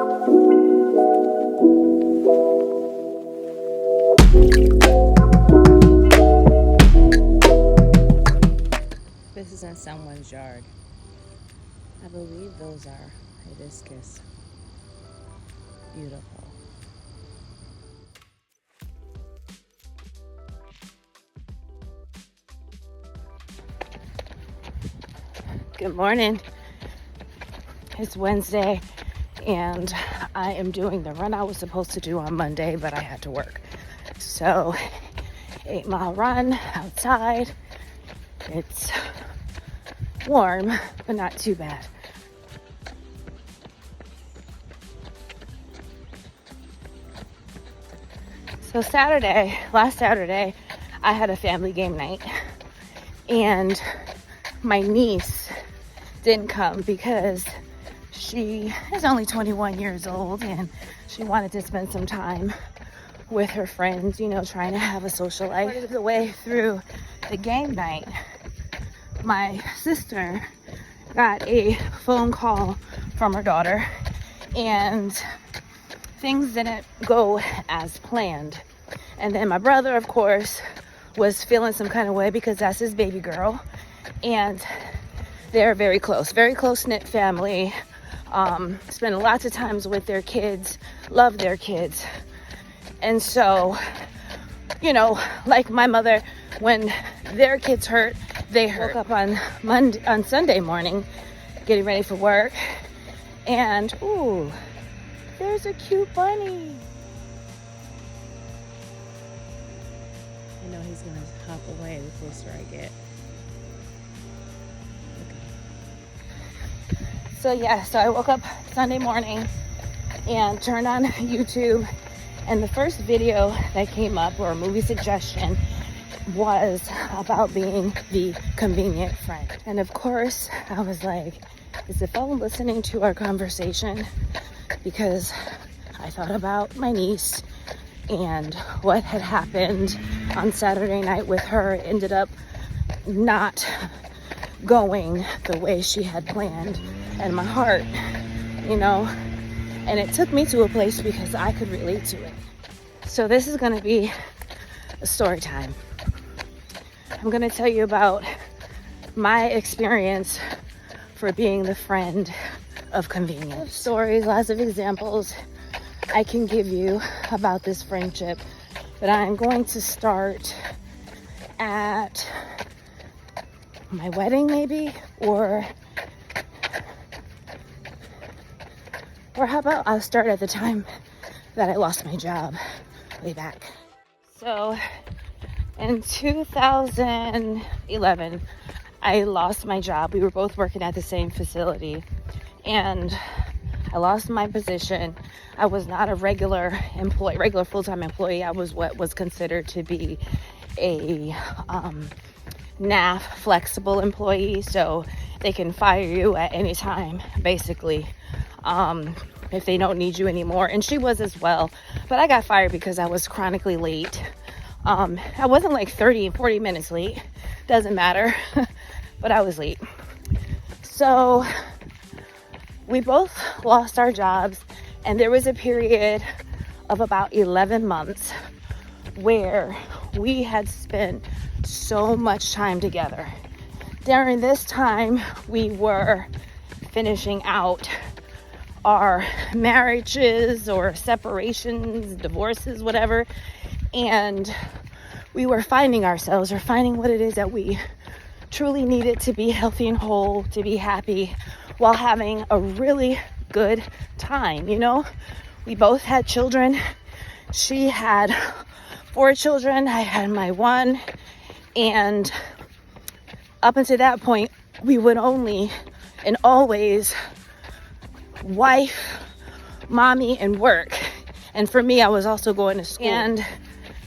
This is in someone's yard. I believe those are hibiscus. Beautiful. Good morning. It's Wednesday and I am doing the run I was supposed to do on Monday, but I had to work. So 8-mile run outside. It's warm, but not too bad. So last Saturday, I had a family game night and my niece didn't come because she is only 21 years old and she wanted to spend some time with her friends, trying to have a social life. Part of the way through the game night, my sister got a phone call from her daughter and things didn't go as planned. And then my brother, of course, was feeling some kind of way because that's his baby girl. And they're very close-knit family. Spend lots of times with their kids, love their kids. And so, like my mother, when their kids hurt, they hurt. Woke up on Sunday morning, getting ready for work. And, ooh, there's a cute bunny. I know he's gonna hop away the closer I get. Okay. So I woke up Sunday morning and turned on YouTube, and the first video that came up, or a movie suggestion, was about being the convenient friend. And of course, I was like, is the phone listening to our conversation? Because I thought about my niece and what had happened on Saturday night with her. It ended up not going the way she had planned, and my heart, and it took me to a place because I could relate to it. So this is going to be a story time. I'm going to tell you about my experience for being the friend of convenience. Stories, lots of examples I can give you about this friendship, but I'm going to start at my wedding, maybe, or how about I'll start at the time that I lost my job way back. So in 2011, I lost my job. We were both working at the same facility, and I lost my position. I was not a regular full-time employee. I was what was considered to be a NAF flexible employee, so they can fire you at any time, basically, if they don't need you anymore. And she was as well, but I got fired because I was chronically late. I wasn't like 30 and 40 minutes late, doesn't matter, but I was late. So we both lost our jobs, and there was a period of about 11 months where we had spent so much time together. During this time, we were finishing out our marriages or separations, divorces, whatever, and we were finding ourselves, or finding what it is that we truly needed to be healthy and whole, to be happy, while having a really good time. We both had children. She had 4 children. I had my one. And up until that point, we would only and always wife, mommy, and work. And for me, I was also going to school. And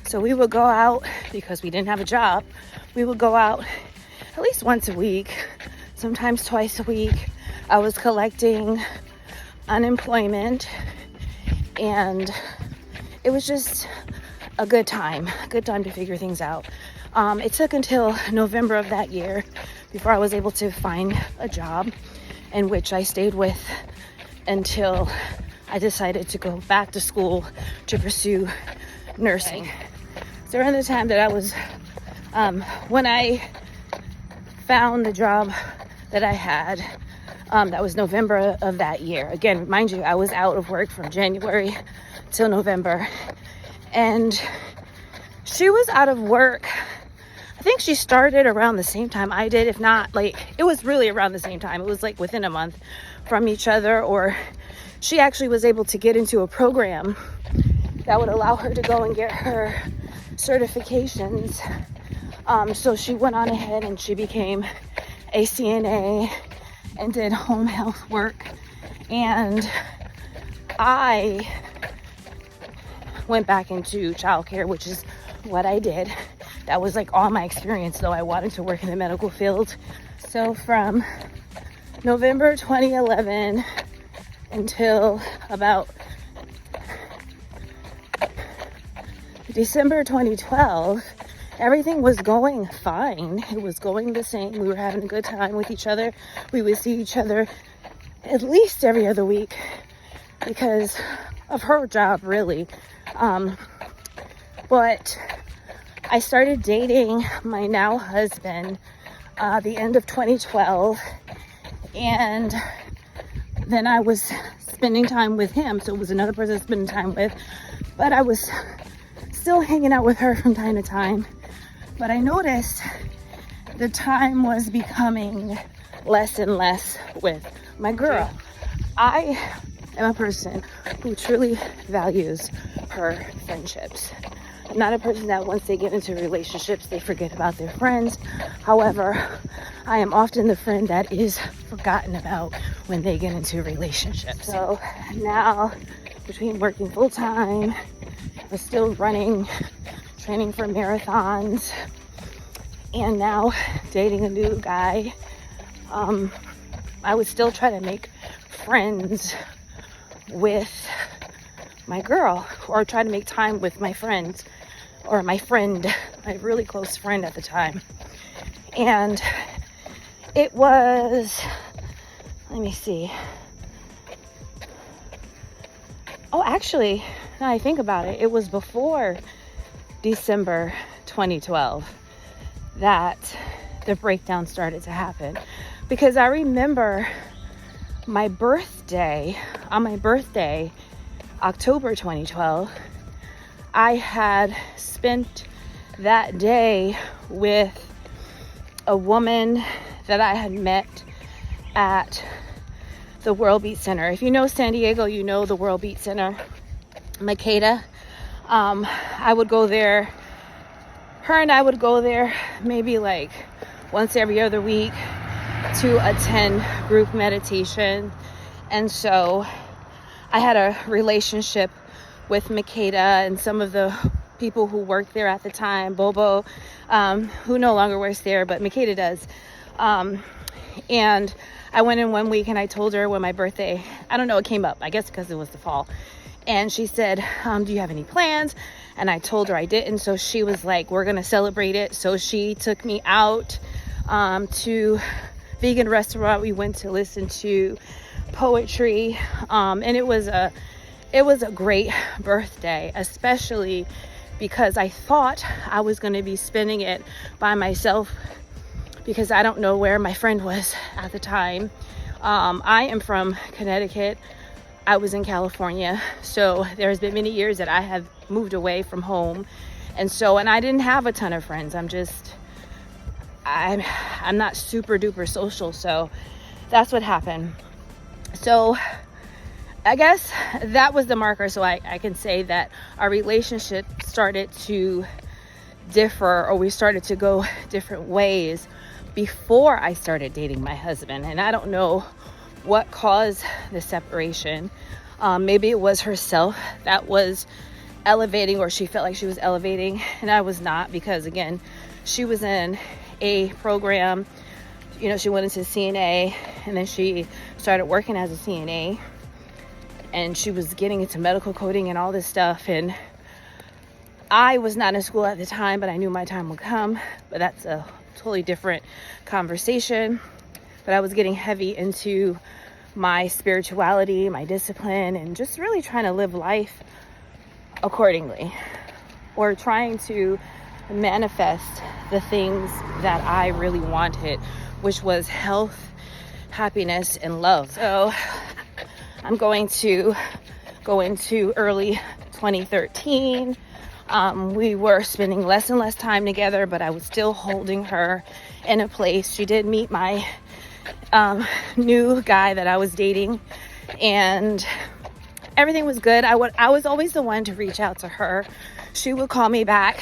so we would go out, because we didn't have a job. We would go out at least once a week, sometimes twice a week. I was collecting unemployment, and it was just a good time to figure things out. It took until November of that year before I was able to find a job, in which I stayed with until I decided to go back to school to pursue nursing. So during the time that I was, when I found the job that I had, that was November of that year. Again, mind you, I was out of work from January till November. And she was out of work. I think she started around the same time I did. If not, like, it was really around the same time. It was like within a month from each other. Or she actually was able to get into a program that would allow her to go and get her certifications. So she went on ahead and she became a CNA and did home health work. And I went back into childcare, which is what I did. That was like all my experience, though I wanted to work in the medical field. So from November 2011 until about December 2012, everything was going fine. It was going the same. We were having a good time with each other. We would see each other at least every other week because of her job, really. But I started dating my now husband the end of 2012, and then I was spending time with him. So it was another person spending time with, but I was still hanging out with her from time to time. But I noticed the time was becoming less and less with my girl. I am a person who truly values her friendships. I'm not a person that once they get into relationships, they forget about their friends. However, I am often the friend that is forgotten about when they get into relationships. So now, between working full time, I was still running, training for marathons, and now dating a new guy. I would still try to make friends with my girl, or try to make time with my friends, or my friend, my really close friend at the time. And it was, let me see. Oh, actually, now I think about it, it was before December 2012 that the breakdown started to happen. Because I remember my birthday, on my birthday, October 2012, I had spent that day with a woman that I had met at the World Beat Center. If you know San Diego, you know the World Beat Center. Makeda. I would go there. Her and I would go there maybe like once every other week to attend group meditation. And so I had a relationship with Makeda and some of the people who worked there at the time. Bobo, who no longer works there, but Makeda does. And I went in one week and I told her when my birthday, I don't know, it came up, I guess because it was the fall. And she said, do you have any plans? And I told her I didn't. So she was like, we're going to celebrate it. So she took me out to vegan restaurant. We went to listen to poetry. And it was a great birthday, especially because I thought I was going to be spending it by myself because I don't know where my friend was at the time. I am from Connecticut. I was in California. So there's been many years that I have moved away from home. And I didn't have a ton of friends. I'm not super duper social. So that's what happened. So I guess that was the marker. So I can say that our relationship started to differ, or we started to go different ways before I started dating my husband. And I don't know what caused the separation. Maybe it was herself that was elevating, or she felt like she was elevating and I was not, because again, she was in a program, she went into CNA and then she started working as a CNA and she was getting into medical coding and all this stuff. And I was not in school at the time, but I knew my time would come, but that's a totally different conversation. But I was getting heavy into my spirituality, my discipline, and just really trying to live life accordingly, or trying to manifest the things that I really wanted, which was health, happiness, and love. So I'm going to go into early 2013. We were spending less and less time together, but I was still holding her in a place. She did meet my new guy that I was dating, and everything was good. I was always the one to reach out to her. She would call me back.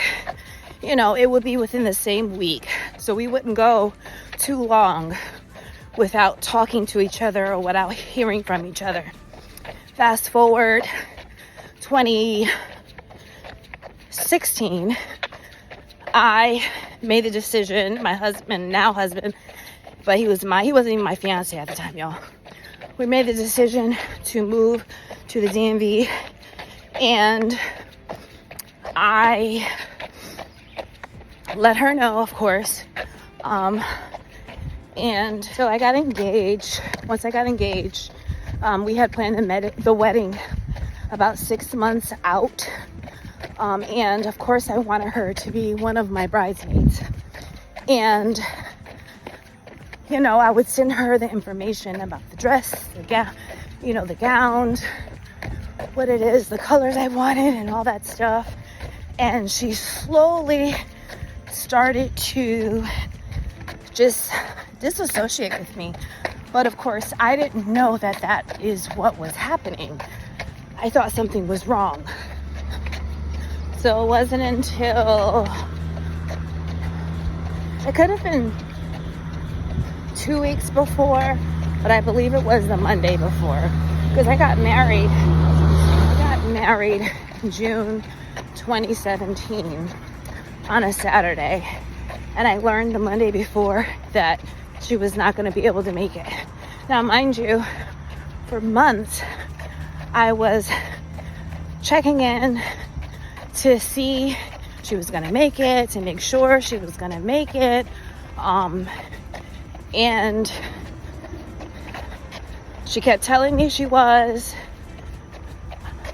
You know, it would be within the same week. So we wouldn't go too long without talking to each other or without hearing from each other. Fast forward 2016, I made the decision, my husband, now husband, but he wasn't even my fiance at the time, y'all. We made the decision to move to the DMV, and I let her know, of course. And so I got engaged. Once I got engaged, we had planned the wedding about 6 months out. And of course I wanted her to be one of my bridesmaids. And, you know, I would send her the information about the dress, the gowns, what it is, the colors I wanted, and all that stuff. And she slowly started to just disassociate with me. But of course, I didn't know that that is what was happening. I thought something was wrong. So it wasn't until, it could have been 2 weeks before, but I believe it was the Monday before, because I got married June 2017 on a Saturday, and I learned the Monday before that she was not going to be able to make it. Now, mind you, for months I was checking in to see she was going to make it, to make sure she was going to make it, and she kept telling me she was,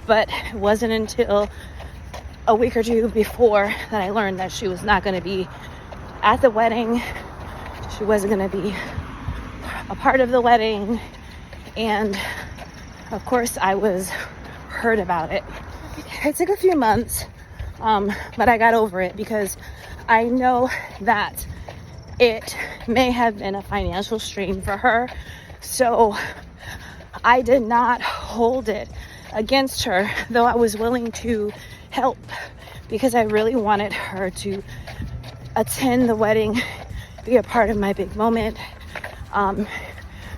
but it wasn't until a week or two before that I learned that she was not going to be at the wedding. She wasn't going to be a part of the wedding. And of course I was hurt about it. It took a few months, but I got over it, because I know that it may have been a financial strain for her. So I did not hold it against her, though I was willing to help, because I really wanted her to attend the wedding, be a part of my big moment.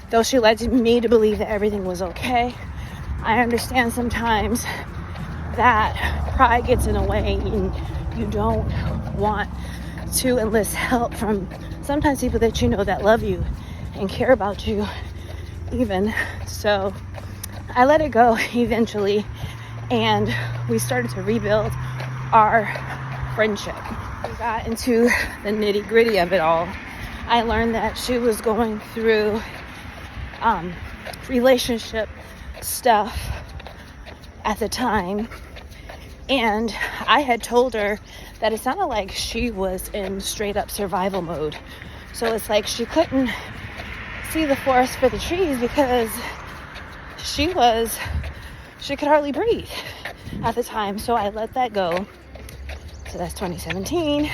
Though she led me to believe that everything was okay, I understand sometimes that pride gets in the way and you don't want to enlist help from sometimes people that you know that love you and care about you even. So I let it go eventually, and we started to rebuild our friendship. We got into the nitty-gritty of it all. I learned that she was going through relationship stuff at the time, and I had told her that it sounded like she was in straight up survival mode. So it's like she couldn't see the forest for the trees, because she could hardly breathe at the time. So I let that go. So that's 2017.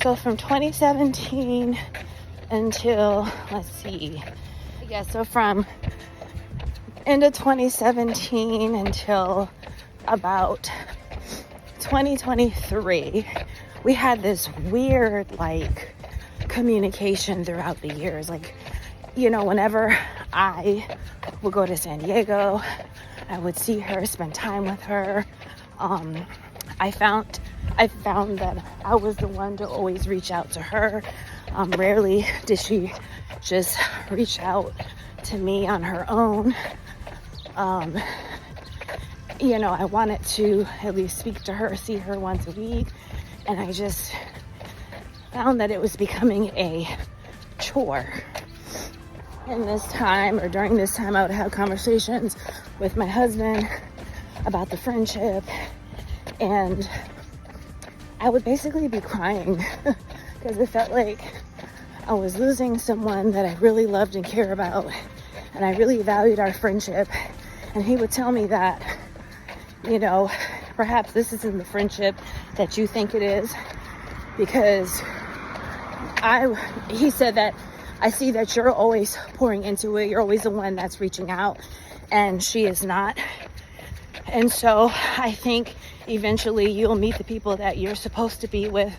So from 2017 until, so from end of 2017 until about 2023, we had this weird communication throughout the years. Whenever I would go to San Diego, I would see her, spend time with her. I found that I was the one to always reach out to her. Rarely did she just reach out to me on her own. I wanted to at least speak to her, see her once a week, and I just found that it was becoming a chore. in this time, or during this time, I would have conversations with my husband about the friendship, and I would basically be crying because it felt like I was losing someone that I really loved and cared about, and I really valued our friendship. And he would tell me that, you know, perhaps this isn't the friendship that you think it is, because he said that I see that you're always pouring into it. You're always the one that's reaching out, and she is not. And so I think eventually you'll meet the people that you're supposed to be with,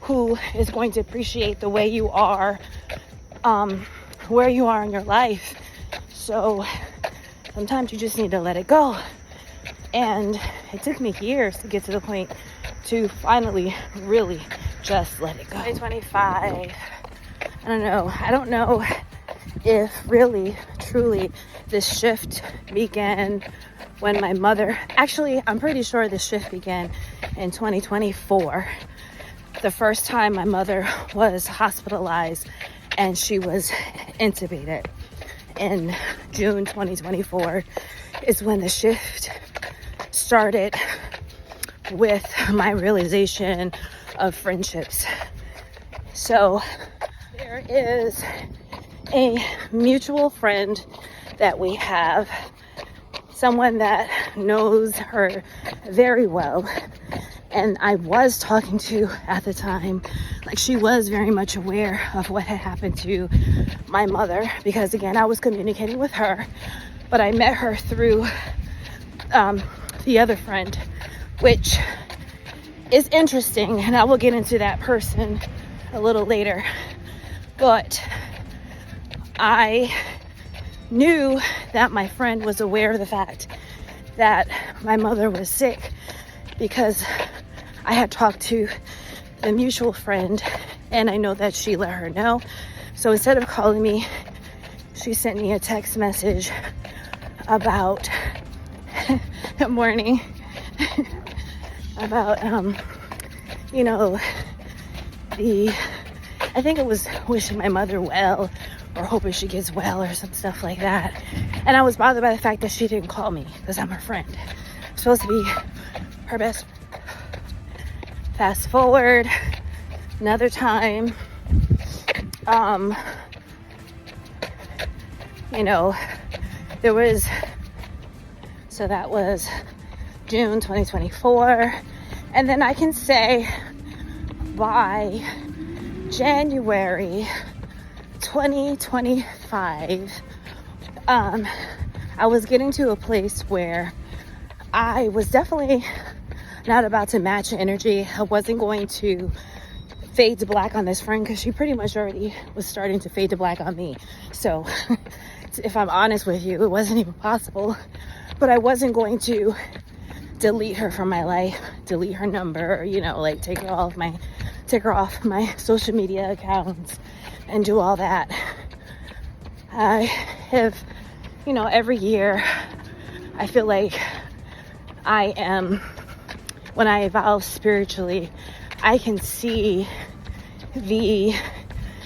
who is going to appreciate the way you are, where you are in your life. So sometimes you just need to let it go. And it took me years to get to the point to finally really just let it go. 2025. I don't know if really, truly this shift began when my mother, actually, I'm pretty sure this shift began in 2024. The first time my mother was hospitalized and she was intubated in June 2024 is when the shift started with my realization of friendships. So there is a mutual friend that we have, someone that knows her very well, and I was talking to at the time, like she was very much aware of what had happened to my mother, because again, I was communicating with her, but I met her through the other friend, which is interesting, and I will get into that person a little later. But I knew that my friend was aware of the fact that my mother was sick, because I had talked to the mutual friend, and I know that she let her know. So instead of calling me, she sent me a text message about good morning, about you know, I think it was wishing my mother well, or hoping she gets well, or some stuff like that. And I was bothered by the fact that she didn't call me, because I'm her friend. I'm supposed to be her best. Fast forward another time, you know, there was, so that was June 2024, and then I can say by January 2025, I was getting to a place where I was definitely not about to match energy. I wasn't going to fade to black on this friend, because she pretty much already was starting to fade to black on me. So if I'm honest with you, it wasn't even possible. But I wasn't going to delete her from my life, delete her number, you know, like take her off my social media accounts and do all that. I have, you know, every year I feel like I am, when I evolve spiritually, I can see the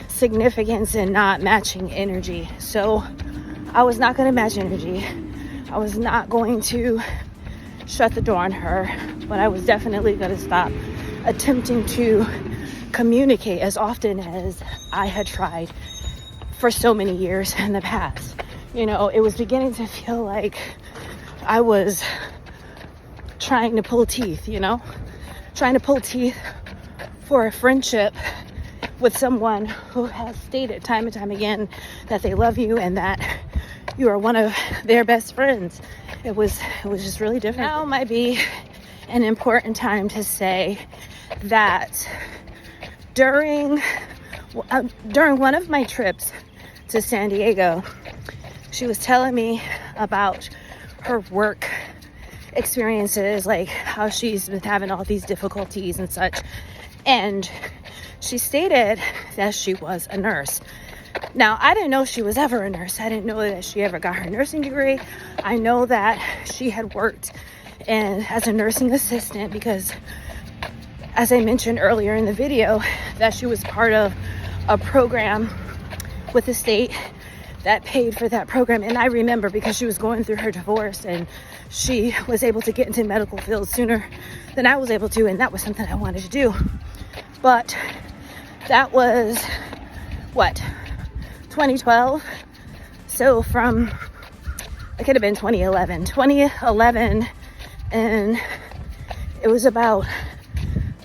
significance in not matching energy. So I was not going to match energy. I was not going to shut the door on her, but I was definitely going to stop attempting to communicate as often as I had tried for so many years in the past. You know, it was beginning to feel like I was trying to pull teeth, you know, trying to pull teeth for a friendship with someone who has stated time and time again that they love you and that you are one of their best friends. It was just really different. Now might be an important time to say that during one of my trips to San Diego, she was telling me about her work experiences, like how she's been having all these difficulties and such. And she stated that she was a nurse. Now, I didn't know she was ever a nurse. I didn't know that she ever got her nursing degree. I know that she had worked as a nursing assistant because, as I mentioned earlier in the video, that she was part of a program with the state that paid for that program. And I remember because she was going through her divorce and she was able to get into medical field sooner than I was able to, and that was something I wanted to do. But that was what, 2012? So from, it could have been 2011, and it was about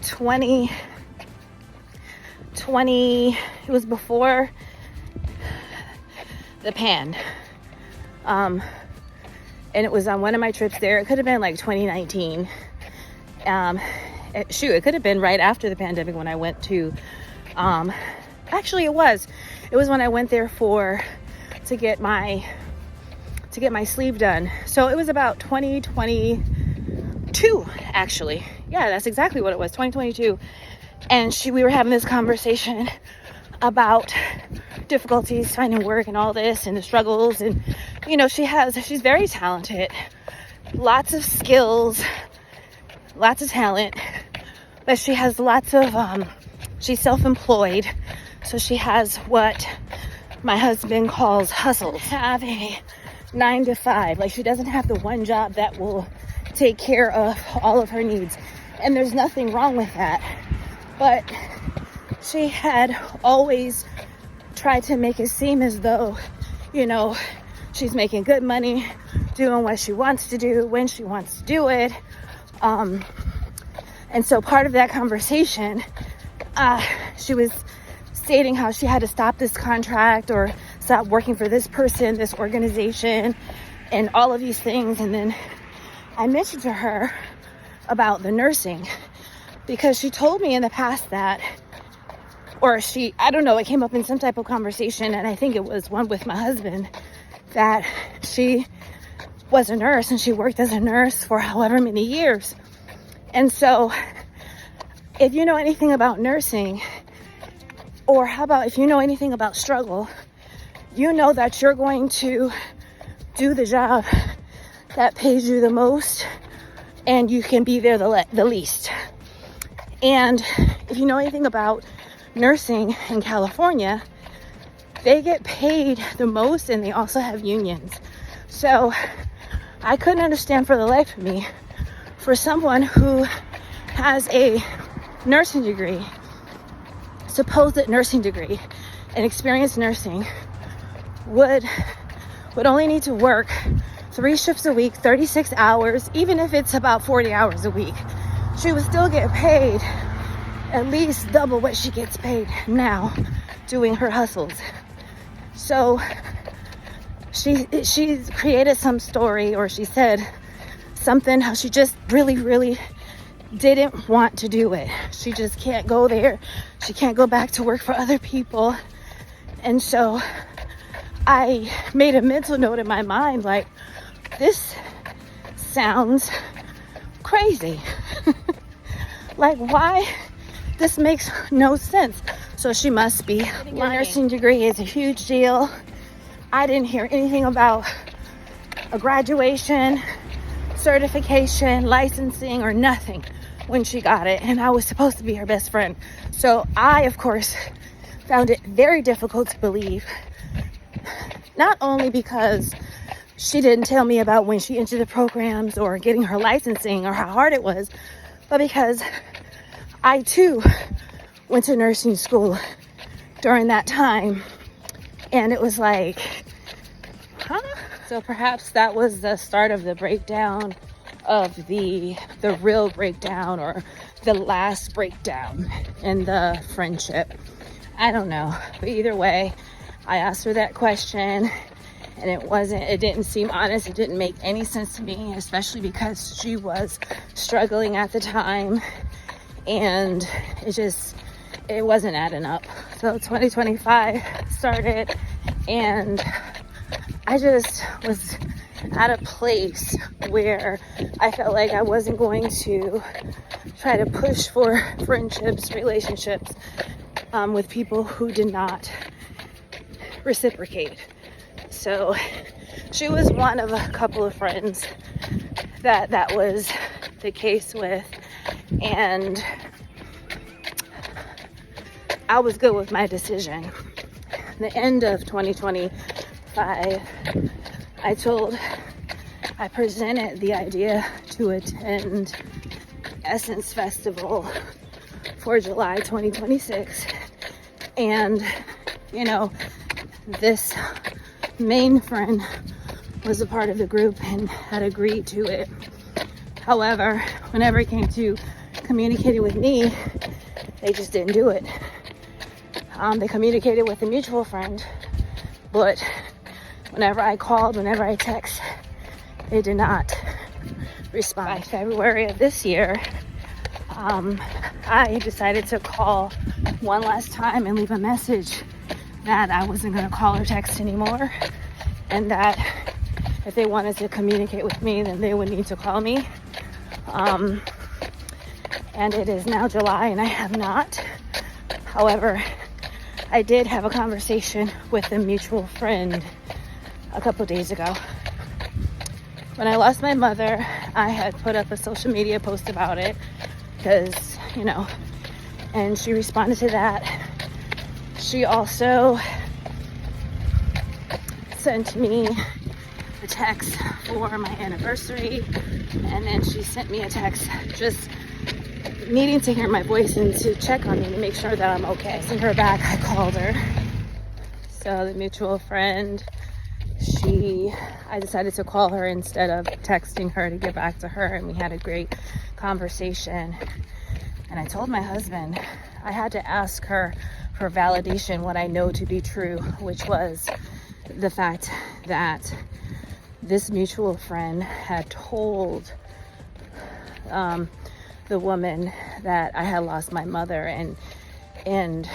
2020, it was before the pan. And it was on one of my trips there. It could have been like 2019. It could have been right after the pandemic when I went to, actually it was when I went there to get my sleeve done. So it was about 2022, actually. Yeah, that's exactly what it was, 2022. And we were having this conversation about difficulties finding work and all this and the struggles. And, you know, she's very talented, lots of skills, lots of talent, but she has lots of, she's self-employed. So she has what my husband calls hustles. Have a 9 to 5. Like, she doesn't have the one job that will take care of all of her needs. And there's nothing wrong with that. But she had always tried to make it seem as though, you know, she's making good money, doing what she wants to do, when she wants to do it. And so part of that conversation, she was stating how she had to stop this contract or stop working for this person, this organization, and all of these things. And then I mentioned to her about the nursing, because she told me in the past that, I don't know, it came up in some type of conversation, and I think it was one with my husband, that she was a nurse and she worked as a nurse for however many years. And so if you know anything about nursing, or how about if you know anything about struggle, you know that you're going to do the job that pays you the most and you can be there the least. And if you know anything about nursing in California, they get paid the most and they also have unions. So I couldn't understand for the life of me, for someone who has a nursing degree, supposed nursing degree, and experienced nursing, would only need to work 3 shifts a week, 36 hours, even if it's about 40 hours a week. She would still get paid at least double what she gets paid now doing her hustles. So she created some story, or she said something, how she just really didn't want to do it. She just can't go there. She can't go back to work for other people. And so I made a mental note in my mind, like, this sounds crazy. Like, why? This makes no sense. So she must be. Getting a nursing degree is a huge deal. I didn't hear anything about a graduation, certification, licensing, or nothing when she got it. And I was supposed to be her best friend. So I, of course, found it very difficult to believe. Not only because she didn't tell me about when she entered the programs or getting her licensing or how hard it was, but because I too went to nursing school during that time. And it was like, huh? So perhaps that was the start of the breakdown, of the real breakdown, or the last breakdown in the friendship. I don't know. But either way, I asked her that question, and it didn't seem honest. It didn't make any sense to me, especially because she was struggling at the time, and it wasn't adding up. So 2025 started, and I just was at a place where I felt like I wasn't going to try to push for friendships, relationships with people who did not reciprocate. So she was one of a couple of friends that was the case with, and I was good with my decision. The end of 2020 5, I presented the idea to attend Essence Festival for July 2026. And, you know, this main friend was a part of the group and had agreed to it. However, whenever it came to communicating with me, they just didn't do it. They communicated with a mutual friend, but whenever I called, whenever I text, they did not respond. By February of this year, I decided to call one last time and leave a message that I wasn't going to call or text anymore, and that if they wanted to communicate with me, then they would need to call me. And it is now July and I have not. However, I did have a conversation with a mutual friend a couple days ago. When I lost my mother, I had put up a social media post about it because, you know, and she responded to that. She also sent me a text for my anniversary, and then she sent me a text just needing to hear my voice and to check on me to make sure that I'm okay. I sent her back, I called her. So the mutual friend, I decided to call her instead of texting her to get back to her, and we had a great conversation. And I told my husband I had to ask her for validation what I know to be true, which was the fact that this mutual friend had told the woman that I had lost my mother, and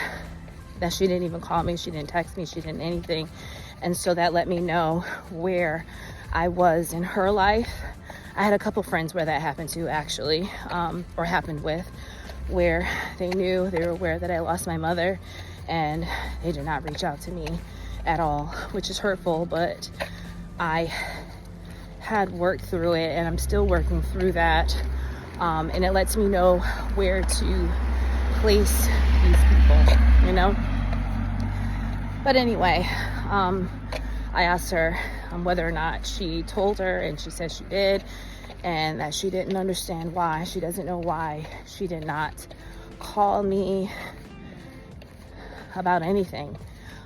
that she didn't even call me, she didn't text me, she didn't anything. And so that let me know where I was in her life. I had a couple friends where that happened to, actually, or happened with, where they were aware that I lost my mother, and they did not reach out to me at all, which is hurtful, but I had worked through it, and I'm still working through that. And it lets me know where to place these people, you know? But anyway, I asked her whether or not she told her, and she said she did, and that she didn't understand why. She doesn't know why she did not call me about anything.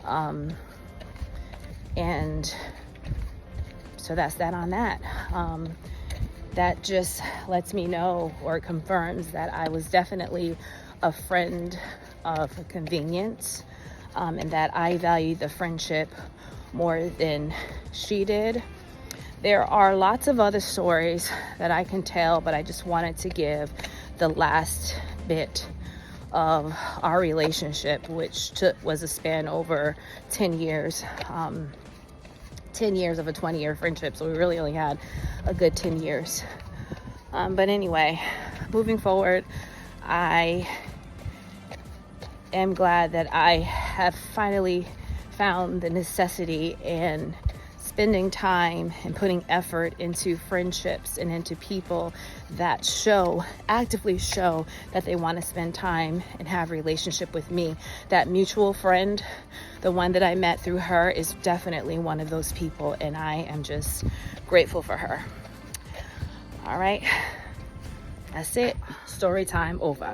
And so that's that on that. That just lets me know, or confirms, that I was definitely a friend of convenience, and that I valued the friendship more than she did. There are lots of other stories that I can tell, but I just wanted to give the last bit of our relationship, which was a span over 10 years. 10 years of a 20-year friendship, so we really only had a good 10 years. But anyway, moving forward, I am glad that I have finally found the necessity in spending time and putting effort into friendships and into people that actively show that they want to spend time and have a relationship with me. That mutual friend, the one that I met through her, is definitely one of those people, and I am just grateful for her. All right, that's it. Story time over.